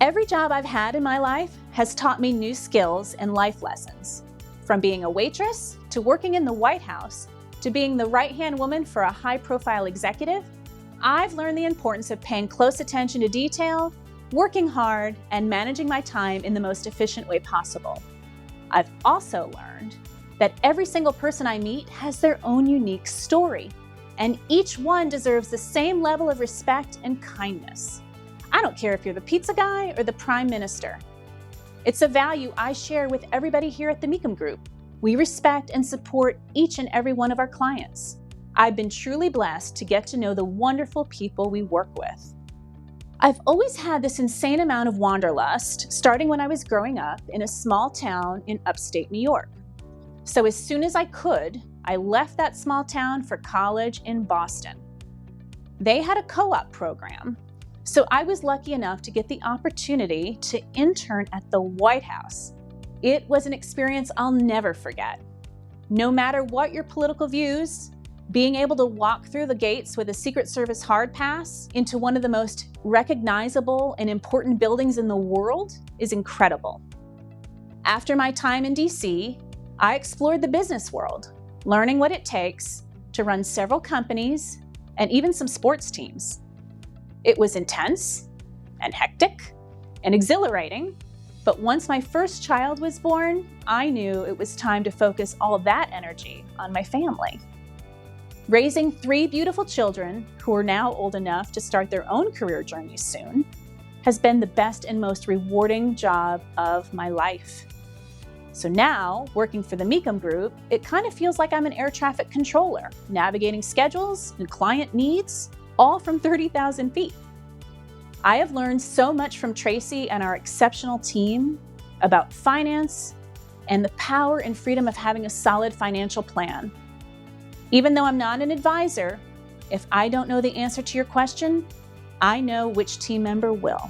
Every job I've had in my life has taught me new skills and life lessons. From being a waitress, to working in the White House, to being the right-hand woman for a high-profile executive, I've learned the importance of paying close attention to detail, working hard, and managing my time in the most efficient way possible. I've also learned that every single person I meet has their own unique story, and each one deserves the same level of respect and kindness. I don't care if you're the pizza guy or the prime minister. It's a value I share with everybody here at the Meakem Group. We respect and support each and every one of our clients. I've been truly blessed to get to know the wonderful people we work with. I've always had this insane amount of wanderlust, starting when I was growing up in a small town in upstate New York. So as soon as I could, I left that small town for college in Boston. They had a co-op program, so I was lucky enough to get the opportunity to intern at the White House. It was an experience I'll never forget. No matter what your political views, being able to walk through the gates with a Secret Service hard pass into one of the most recognizable and important buildings in the world is incredible. After my time in DC, I explored the business world, learning what it takes to run several companies and even some sports teams. It was intense and hectic and exhilarating, but once my first child was born, I knew it was time to focus all of that energy on my family. Raising 3 beautiful children who are now old enough to start their own career journeys soon has been the best and most rewarding job of my life. So now, working for the Meakem Group, it kind of feels like I'm an air traffic controller, navigating schedules and client needs, all from 30,000 feet. I have learned so much from Tracy and our exceptional team about finance and the power and freedom of having a solid financial plan. Even though I'm not an advisor, if I don't know the answer to your question, I know which team member will.